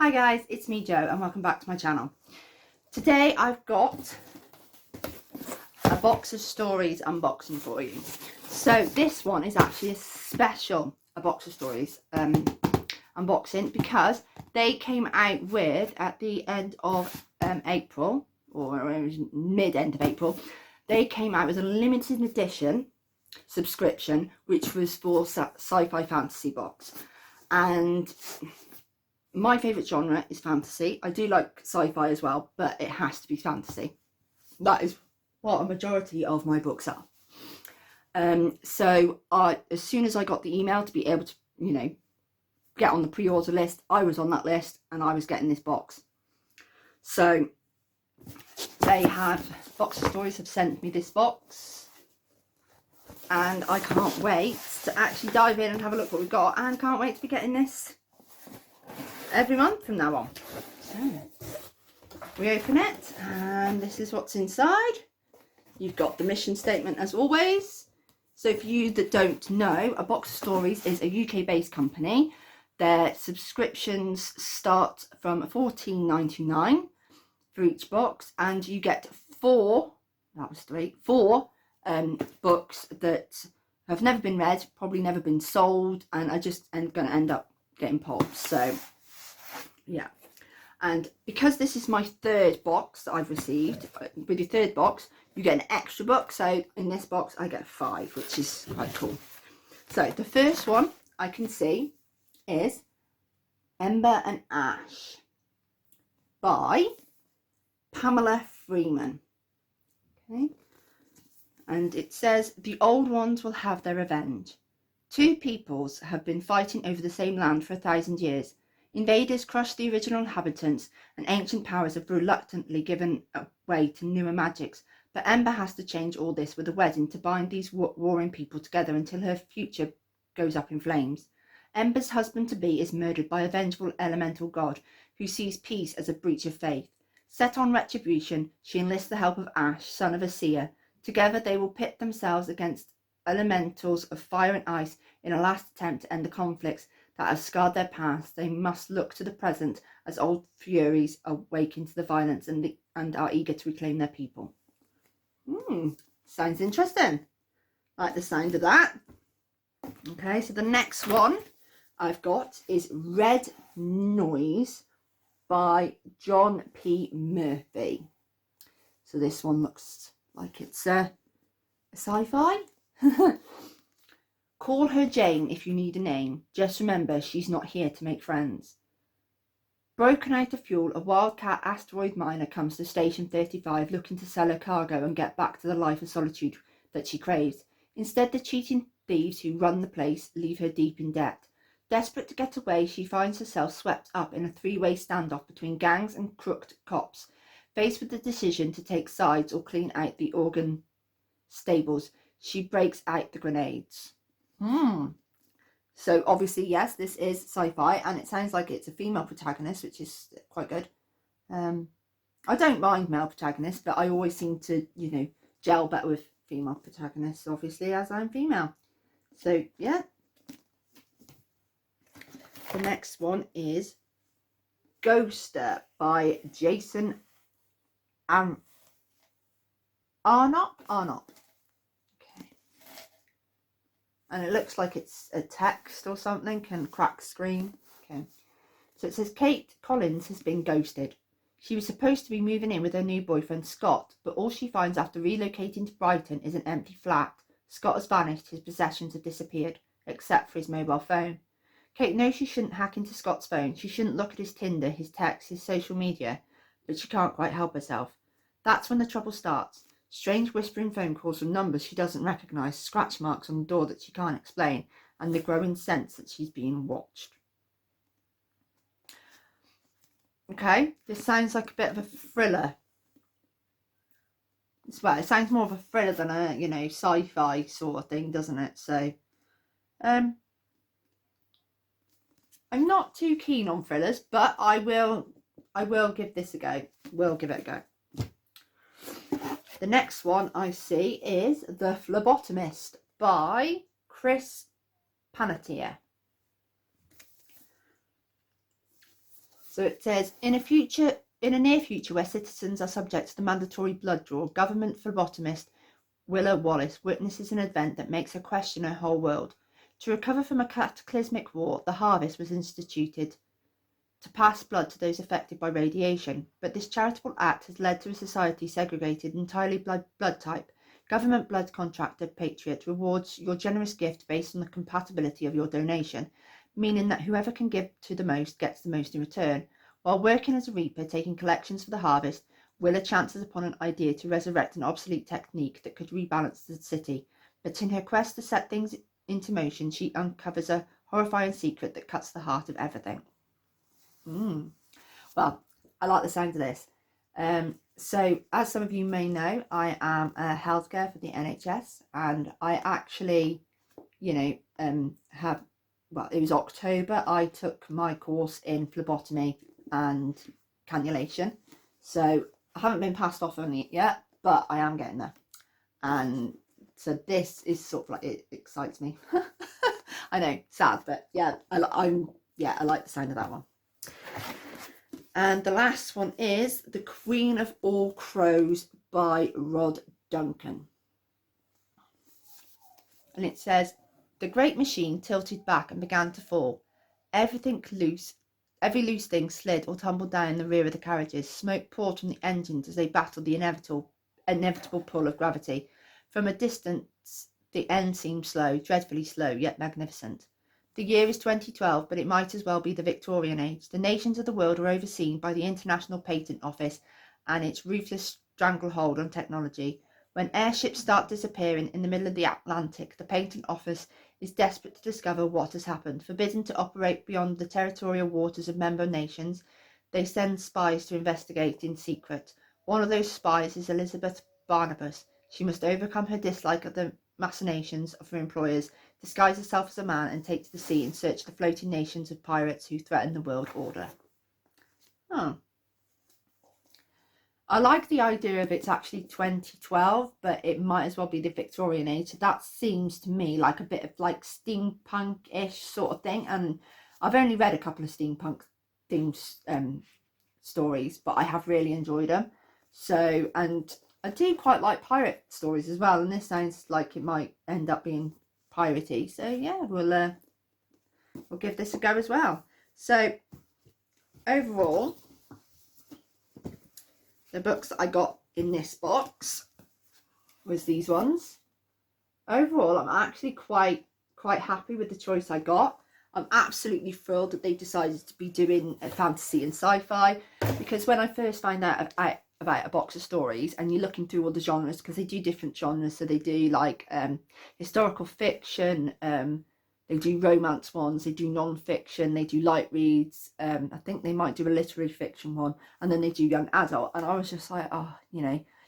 Hi guys, it's me Jo and welcome back to my channel. Today I've got a box of stories unboxing for you. So this one is actually a special box of stories unboxing because they came out with, at the end of April, or it was mid-end of April, they came out with a limited edition subscription which was for Sci-Fi fantasy box. And my favourite genre is fantasy. I do like sci-fi as well, but it has to be fantasy. That is what a majority of my books are. So as soon as I got the email to be able to, get on the pre-order list, I was on that list and I was getting this box. So they have, Box of Stories have sent me this box. And I can't wait to actually dive in and have a look what we've got. And can't wait to be getting this every month from now on. So we open it and this is what's inside. You've got the mission statement as always. So for you that don't know, A Box of Stories is a UK based company. Their subscriptions start from $14.99 for each box, and you get four books that have never been read, probably never been sold, and are just going to end up getting pulled. So yeah, and because this is my third box that I've received, with your third box you get an extra book. So in this box I get 5, which is quite cool. So the first one I can see is Ember and Ash by Pamela Freeman. Okay, and it says, the old ones will have their revenge. 2 peoples have been fighting over the same land for 1,000 years. Invaders crushed the original inhabitants, and ancient powers have reluctantly given way to newer magics. But Ember has to change all this with a wedding to bind these warring people together until her future goes up in flames. Ember's husband-to-be is murdered by a vengeful elemental god who sees peace as a breach of faith. Set on retribution, she enlists the help of Ash, son of a seer. Together they will pit themselves against elementals of fire and ice in a last attempt to end the conflicts that have scarred their past. They must look to the present as old furies awaken to the violence and are eager to reclaim their people. Sounds interesting. Like the sound of that. Okay, so the next one I've got is Red Noise by John P. Murphy. So this one looks like it's a sci-fi. Call her Jane if you need a name. Just remember, she's not here to make friends. Broken out of fuel, a wildcat asteroid miner comes to Station 35 looking to sell her cargo and get back to the life of solitude that she craves. Instead, the cheating thieves who run the place leave her deep in debt. Desperate to get away, she finds herself swept up in a 3-way standoff between gangs and crooked cops. Faced with the decision to take sides or clean out the organ stables, she breaks out the grenades. So obviously, yes, this is sci-fi, and it sounds like it's a female protagonist, which is quite good. I don't mind male protagonists, but I always seem to, gel better with female protagonists, obviously, as I'm female. So, yeah. The next one is Ghoster by Jason Arnott. Okay. And it looks like it's a text or something, and crack screen. Okay. So it says, Kate Collins has been ghosted. She was supposed to be moving in with her new boyfriend Scott, but all she finds after relocating to Brighton is an empty flat. Scott has vanished, his possessions have disappeared, except for his mobile phone. Kate knows she shouldn't hack into Scott's phone. She shouldn't look at his Tinder, his texts, his social media, but she can't quite help herself. That's when the trouble starts. Strange whispering phone calls from numbers she doesn't recognise, scratch marks on the door that she can't explain, and the growing sense that she's being watched. Okay, this sounds like a bit of a thriller. Well, it sounds more of a thriller than a, sci-fi sort of thing, doesn't it? So, I'm not too keen on thrillers, but I will give this a go. We'll give it a go. The next one I see is The Phlebotomist by Chris Panettiere. So it says, in a near future where citizens are subject to the mandatory blood draw, government phlebotomist Willa Wallace witnesses an event that makes her question her whole world. To recover from a cataclysmic war, the harvest was instituted to pass blood to those affected by radiation, but this charitable act has led to a society segregated entirely blood type. Government blood contractor Patriot rewards your generous gift based on the compatibility of your donation, meaning that whoever can give to the most gets the most in return. While working as a reaper, taking collections for the harvest, Willa chances upon an idea to resurrect an obsolete technique that could rebalance the city, but in her quest to set things into motion, she uncovers a horrifying secret that cuts the heart of everything. Well, I like the sound of this. So as some of you may know, I am a healthcare for the NHS, and I actually, it was October, I took my course in phlebotomy and cannulation. So I haven't been passed off on it yet, but I am getting there. And so this is sort of like, it excites me. I know, sad, but yeah, I like the sound of that one. And the last one is The Queen of All Crows by Rod Duncan. And it says, the great machine tilted back and began to fall. Every loose thing slid or tumbled down in the rear of the carriages. Smoke poured from the engines as they battled the inevitable pull of gravity. From a distance, the end seemed slow, dreadfully slow, yet magnificent. The year is 2012, but it might as well be the Victorian age. The nations of the world are overseen by the International Patent Office and its ruthless stranglehold on technology. When airships start disappearing in the middle of the Atlantic, the Patent Office is desperate to discover what has happened. Forbidden to operate beyond the territorial waters of member nations, they send spies to investigate in secret. One of those spies is Elizabeth Barnabas. She must overcome her dislike of the machinations of her employers, disguise herself as a man, and take to the sea in search of the floating nations of pirates who threaten the world order. I like the idea of it's actually 2012, but it might as well be the Victorian age. So that seems to me like a bit of like steampunk-ish sort of thing. And I've only read a couple of steampunk themed stories, but I have really enjoyed them. So, and I do quite like pirate stories as well. And this sounds like it might end up being piratey. So yeah, we'll give this a go as well. So overall, the books that I got in this box was these ones. Overall, I'm actually quite happy with the choice I got. I'm absolutely thrilled that they decided to be doing a fantasy and sci-fi, because when I first found out about a box of stories, and you're looking through all the genres, because they do different genres, so they do like historical fiction, they do romance ones, they do non-fiction, they do light reads, I think they might do a literary fiction one, and then they do young adult. And I was just like, oh,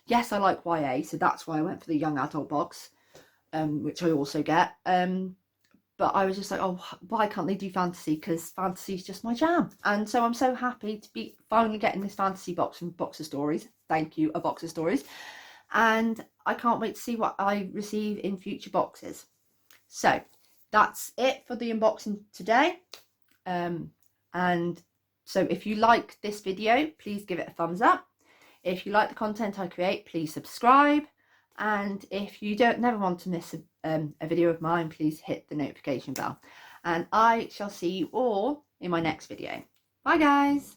yes, I like YA, so that's why I went for the young adult box, which I also get. But I was just like, oh, why can't they do fantasy? Because fantasy is just my jam. And so I'm so happy to be finally getting this fantasy box from Box of Stories. Thank you, A Box of Stories. And I can't wait to see what I receive in future boxes. So that's it for the unboxing today. And so if you like this video, please give it a thumbs up. If you like the content I create, please subscribe. And if you never want to miss a video of mine, please hit the notification bell. And I shall see you all in my next video. Bye guys.